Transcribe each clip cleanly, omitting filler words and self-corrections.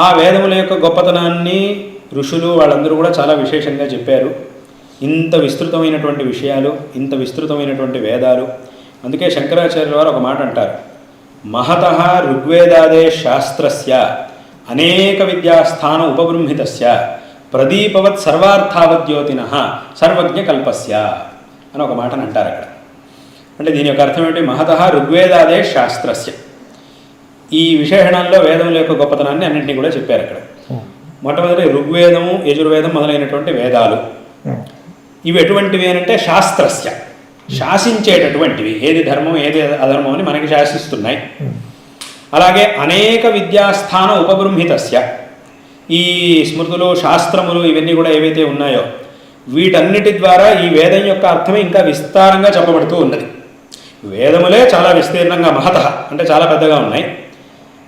ఆ వేదముల యొక్క గొప్పతనాన్ని ఋషులు వాళ్ళందరూ కూడా చాలా విశేషంగా చెప్పారు. ఇంత విస్తృతమైనటువంటి విషయాలు, ఇంత విస్తృతమైనటువంటి వేదాలు. అందుకే శంకరాచార్యుల వారు ఒక మాట అంటారు, మహతః ఋగ్వేదాదే శాస్త్రస్య అనేక విద్యాస్థాన ఉపబృంహితస్య ప్రదీపవత్ సర్వార్థావద్యోతినః సర్వజ్ఞకల్పస్య అని ఒక మాటను అంటారు అక్కడ. అంటే దీని యొక్క అర్థం ఏమిటి? మహతః ఋగ్వేదాదే శాస్త్రస్య. ఈ విశేషణాల్లో వేదముల యొక్క గొప్పతనాన్ని అన్నింటినీ కూడా చెప్పారు అక్కడ. మొట్టమొదటి ఋగ్వేదము, యజుర్వేదం మొదలైనటువంటి వేదాలు. ఇవి ఎటువంటివి అని అంటే శాస్త్రస్య, శాసించేటటువంటివి. ఏది ధర్మం ఏది అధర్మం అని మనకి శాసిస్తున్నాయి. అలాగే అనేక విద్యాస్థాన ఉపబృంహితస్య, ఈ స్మృతులు శాస్త్రములు ఇవన్నీ కూడా ఏవైతే ఉన్నాయో వీటన్నిటి ద్వారా ఈ వేదం యొక్క అర్థమే ఇంకా విస్తారంగా చెప్పబడుతూ ఉన్నది. వేదములే చాలా విస్తీర్ణంగా మహతః అంటే చాలా పెద్దగా ఉన్నాయి.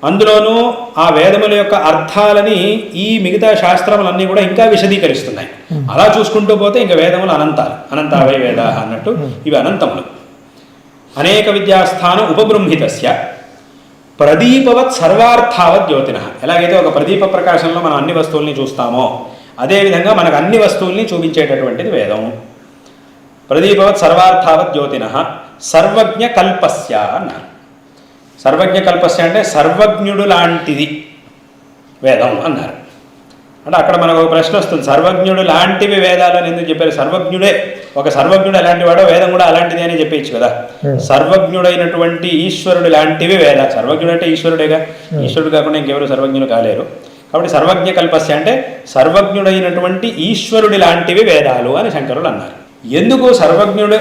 అందులోనూ ఆ వేదముల యొక్క అర్థాలని ఈ మిగతా శాస్త్రములన్నీ కూడా ఇంకా విశదీకరిస్తున్నాయి. అలా చూసుకుంటూ పోతే ఇంకా వేదములు అనంతాలు, అనంతావై వేద అన్నట్టు ఇవి అనంతములు. అనేక విద్యాస్థాన ఉపబృంహితస్య ప్రదీపవత్ సర్వార్థావత్ జ్యోతినః. ఎలాగైతే ఒక ప్రదీప ప్రకాశంలో మనం అన్ని వస్తువుల్ని చూస్తామో అదేవిధంగా మనకు అన్ని వస్తువుల్ని చూపించేటటువంటిది వేదం. ప్రదీపవత్ సర్వార్థావత్ జ్యోతినః సర్వజ్ఞ కల్పస్య అన్నారు. సర్వజ్ఞ కల్పస్య అంటే సర్వజ్ఞుడు లాంటిది వేదం అన్నారు. అంటే అక్కడ మనకు ఒక ప్రశ్న వస్తుంది, సర్వజ్ఞుడు లాంటివి వేదాలు అని ఎందుకు చెప్పారు? సర్వజ్ఞుడే, ఒక సర్వజ్ఞుడు ఎలాంటి వాడో వేదం కూడా అలాంటిది అని చెప్పేయచ్చు కదా. సర్వజ్ఞుడైనటువంటి ఈశ్వరుడు లాంటివి వేద. సర్వజ్ఞుడు అంటే ఈశ్వరుడేగా, ఈశ్వరుడు కాకుండా ఇంకెవరు సర్వజ్ఞులు కాలేరు. కాబట్టి సర్వజ్ఞ కల్పస్య అంటే సర్వజ్ఞుడైనటువంటి ఈశ్వరుడి లాంటివి వేదాలు అని శంకరులు అన్నారు. ఎందుకు సర్వజ్ఞులే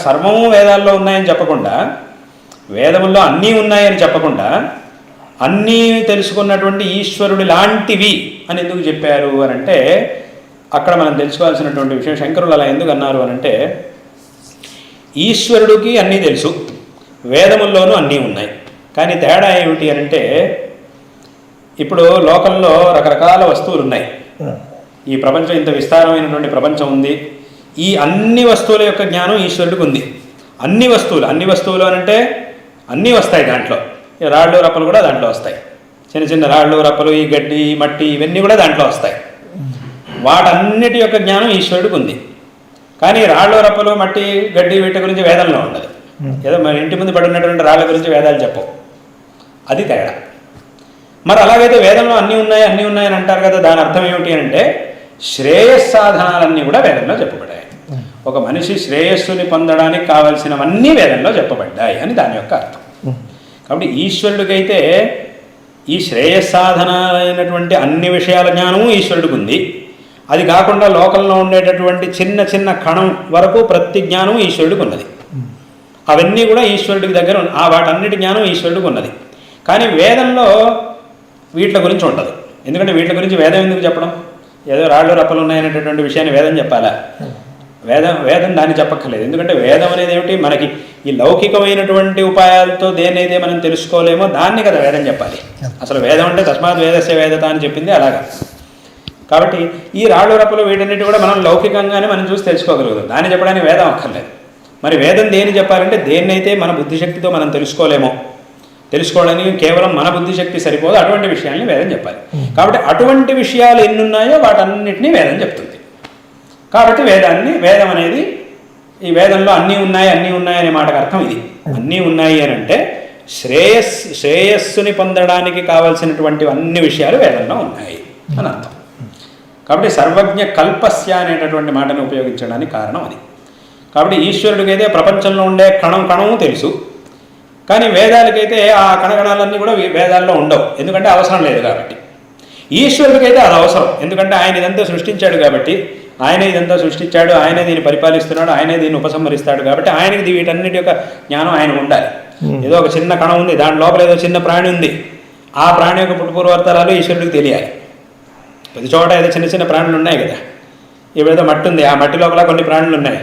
సర్వము వేదాల్లో ఉన్నాయని చెప్పకుండా, వేదముల్లో అన్నీ ఉన్నాయని చెప్పకుండా అన్నీ తెలుసుకున్నటువంటి ఈశ్వరుడి లాంటివి అని ఎందుకు చెప్పారు అని అంటే అక్కడ మనం తెలుసుకోవాల్సినటువంటి విషయం, శంకరులు అలా ఎందుకు అన్నారు అని అంటే ఈశ్వరుడికి అన్నీ తెలుసు, వేదముల్లోనూ అన్నీ ఉన్నాయి. కానీ తేడా ఏమిటి అని అంటే ఇప్పుడు లోకంలో రకరకాల వస్తువులు ఉన్నాయి. ఈ ప్రపంచం ఇంత విస్తారమైనటువంటి ప్రపంచం ఉంది. ఈ అన్ని వస్తువుల యొక్క జ్ఞానం ఈశ్వరుడికి ఉంది. అన్ని వస్తువులు అని అంటే అన్నీ వస్తాయి దాంట్లో. రాళ్ళు రప్పలు కూడా దాంట్లో వస్తాయి. చిన్న చిన్న రాళ్ళు రప్పలు, ఈ గడ్డి మట్టి ఇవన్నీ కూడా దాంట్లో వస్తాయి. వాటన్నిటి యొక్క జ్ఞానం ఈశ్వరుడికి ఉంది. కానీ రాళ్ళు రప్పలు మట్టి గడ్డి వీటి గురించి వేదంలో ఉండదు. ఏదో మన ఇంటి ముందు పడినటువంటి రాళ్ళ గురించి వేదాలు చెప్పవు. అది తేడా. మరి అలాగైతే వేదంలో అన్నీ ఉన్నాయని అంటారు కదా, దాని అర్థం ఏమిటి అంటే శ్రేయస్సాధనాలన్నీ కూడా వేదంలో చెప్పబడ్డాయి. ఒక మనిషి శ్రేయస్సుని పొందడానికి కావలసినవన్నీ వేదంలో చెప్పబడ్డాయి అని దాని యొక్క అర్థం. కాబట్టి ఈశ్వరుడికైతే ఈ శ్రేయస్సాధనాలైనటువంటి అన్ని విషయాల జ్ఞానము ఈశ్వరుడికి ఉంది. అది కాకుండా లోకంలో ఉండేటటువంటి చిన్న చిన్న కణం వరకు ప్రతి జ్ఞానము ఈశ్వరుడికి ఉన్నది. అవన్నీ కూడా ఈశ్వరుడికి దగ్గర వాటన్నిటి జ్ఞానం ఈశ్వరుడికి ఉన్నది. కానీ వేదంలో వీటి గురించి ఉండదు. ఎందుకంటే వీటి గురించి వేదం ఎందుకు చెప్పడం? ఏదో రాళ్ళు రప్పలు ఉన్నాయనేటటువంటి విషయాన్ని వేదం చెప్పాలా? వేదం దాన్ని చెప్పక్కర్లేదు. ఎందుకంటే వేదం అనేది ఏమిటి? మనకి ఈ లౌకికమైనటువంటి ఉపాయాలతో దేన్నైతే మనం తెలుసుకోలేమో దాన్ని కదా వేదం చెప్పాలి. అసలు వేదం అంటే తస్మాత్ వేదస్య వేదత అని చెప్పింది అలాగా. కాబట్టి ఈ రాళ్ళు రప్పలు వీటన్నిటి కూడా మనం లౌకికంగానే మనం చూసి తెలుసుకోగలుగుతాం. దాన్ని చెప్పడానికి వేదం అక్కర్లేదు. మరి వేదం దేని చెప్పాలంటే దేన్నైతే మన బుద్ధిశక్తితో మనం తెలుసుకోవడానికి కేవలం మన బుద్ధిశక్తి సరిపోదు, అటువంటి విషయాల్ని వేదం చెప్పాలి. కాబట్టి అటువంటి విషయాలు ఎన్ని ఉన్నాయో వాటన్నిటినీ వేదం చెప్తుంది. కాబట్టి వేదం అనేది ఈ వేదంలో అన్నీ ఉన్నాయి అనే మాటకు అర్థం ఇది. అన్నీ ఉన్నాయి అని అంటే శ్రేయస్సుని పొందడానికి కావలసినటువంటి అన్ని విషయాలు వేదంలో ఉన్నాయి అని అర్థం. కాబట్టి సర్వజ్ఞ కల్పస్య అనేటటువంటి మాటను ఉపయోగించడానికి కారణం అది. కాబట్టి ఈశ్వరుడికి అయితే ప్రపంచంలో ఉండే కణము తెలుసు. కానీ వేదాలకైతే ఆ కణగణాలన్నీ కూడా వేదాల్లో ఉండవు. ఎందుకంటే అవసరం లేదు కాబట్టి. ఈశ్వరుడికైతే అది అవసరం. ఎందుకంటే ఆయన ఇదంతా సృష్టించాడు కాబట్టి, ఆయనే ఇదంతా సృష్టించాడు, ఆయనే దీన్ని పరిపాలిస్తున్నాడు, ఆయనే దీన్ని ఉపసంహరిస్తాడు కాబట్టి ఆయనకి వీటన్నిటి యొక్క జ్ఞానం ఆయన ఉండాలి. ఏదో ఒక చిన్న కణం ఉంది, దాని లోపల ఏదో చిన్న ప్రాణి ఉంది, ఆ ప్రాణి యొక్క పుట్టుపూర్వర్తరాలు ఈశ్వరుడికి తెలియాలి. ప్రతి చోట ఏదో చిన్న చిన్న ప్రాణులు ఉన్నాయి కదా. ఇప్పుడేదో మట్టి ఉంది, ఆ మట్టి లోపల కొన్ని ప్రాణులు ఉన్నాయి.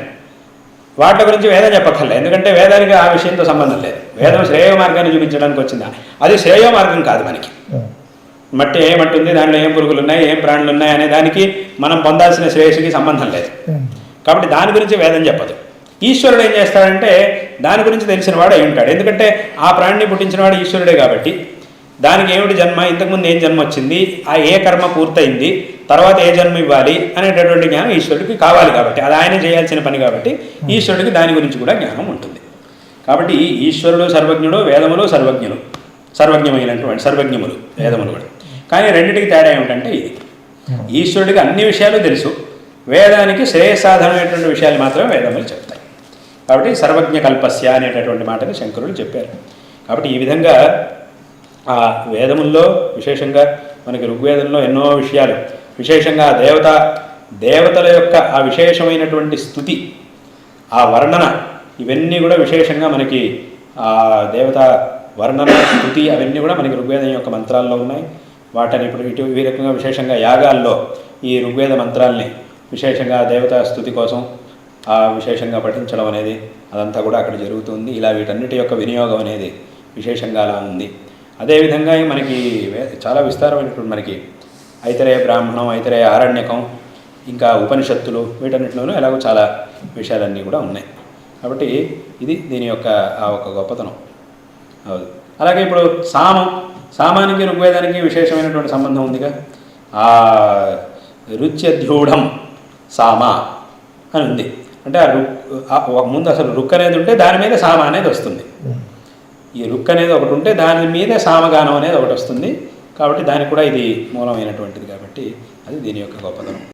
వాటి గురించి వేదం చెప్పక్కర్లేదు. ఎందుకంటే వేదానికి ఆ విషయంతో సంబంధం లేదు. వేదం శ్రేయ మార్గాన్ని చూపించడానికి వచ్చిందా, అది శ్రేయ మార్గం కాదు. మనకి ఏ మట్టి ఉంది, దాంట్లో ఏం పురుగులు ఉన్నాయి, ఏం ప్రాణులు ఉన్నాయి అనే దానికి మనం పొందాల్సిన శ్రేయస్సుకి సంబంధం లేదు. కాబట్టి దాని గురించి వేదం చెప్పదు. ఈశ్వరుడు ఏం చేస్తాడంటే దాని గురించి తెలిసిన వాడు అయి ఉంటాడు. ఎందుకంటే ఆ ప్రాణిని పుట్టించిన వాడు ఈశ్వరుడే కాబట్టి దానికి ఏమిటి జన్మ, ఇంతకుముందు ఏం జన్మ వచ్చింది, ఆ ఏ కర్మ పూర్తయింది, తర్వాత ఏ జన్మ ఇవ్వాలి అనేటటువంటి జ్ఞానం ఈశ్వరుడికి కావాలి. కాబట్టి అది ఆయన చేయాల్సిన పని కాబట్టి ఈశ్వరుడికి దాని గురించి కూడా జ్ఞానం ఉంటుంది. కాబట్టి ఈశ్వరుడు సర్వజ్ఞుడు, వేదములు సర్వజ్ఞములు వేదములు కూడా. కానీ రెండింటికి తేడా ఏమిటంటే ఇది, ఈశ్వరుడికి అన్ని విషయాలు తెలుసు, వేదానికి శ్రేయసాధనమైనటువంటి విషయాలు మాత్రమే వేదములు చెప్తాయి. కాబట్టి సర్వజ్ఞ కల్పస్య అనేటటువంటి మాటని శంకరులు చెప్పారు. కాబట్టి ఈ విధంగా ఆ వేదముల్లో విశేషంగా మనకి ఋగ్వేదంలో ఎన్నో విషయాలు, విశేషంగా దేవతల యొక్క ఆ విశేషమైనటువంటి స్థుతి, ఆ వర్ణన, ఇవన్నీ కూడా విశేషంగా మనకి ఆ దేవత వర్ణన స్థుతి అవన్నీ కూడా మనకి ఋగ్వేదం యొక్క మంత్రాల్లో ఉన్నాయి. వాటిని ఇప్పుడు ఈ రకంగా విశేషంగా యాగాల్లో ఈ ఋగ్వేద మంత్రాల్ని విశేషంగా దేవతా స్థుతి కోసం విశేషంగా పఠించడం అనేది అదంతా కూడా అక్కడ జరుగుతుంది. ఇలా వీటన్నిటి యొక్క వినియోగం అనేది విశేషంగా అలా ఉంది. అదేవిధంగా మనకి చాలా విస్తారమైనటువంటి మనకి ఐతరేయ బ్రాహ్మణం, ఐతరేయ ఆరణ్యకం, ఇంకా ఉపనిషత్తులు, వీటన్నిటిలోనూ ఎలాగో చాలా విషయాలన్నీ కూడా ఉన్నాయి. కాబట్టి ఇది దీని యొక్క ఆ ఒక గొప్పతనం. అలాగే ఇప్పుడు సామానికి ఋగ్వేదానికి విశేషమైనటువంటి సంబంధం ఉందిగా. ఆ రుచ్యధ్యూఢం సామ అని ఉంది. అంటే ముందు అసలు రుక్ అనేది ఉంటే దాని మీద సామ అనేది వస్తుంది. ఈ రుక్ అనేది ఒకటి ఉంటే దాని మీద సామగానం అనేది ఒకటి వస్తుంది. కాబట్టి దానికి కూడా ఇది మూలమైనటువంటిది. కాబట్టి అది దీని యొక్క గొప్పతనం.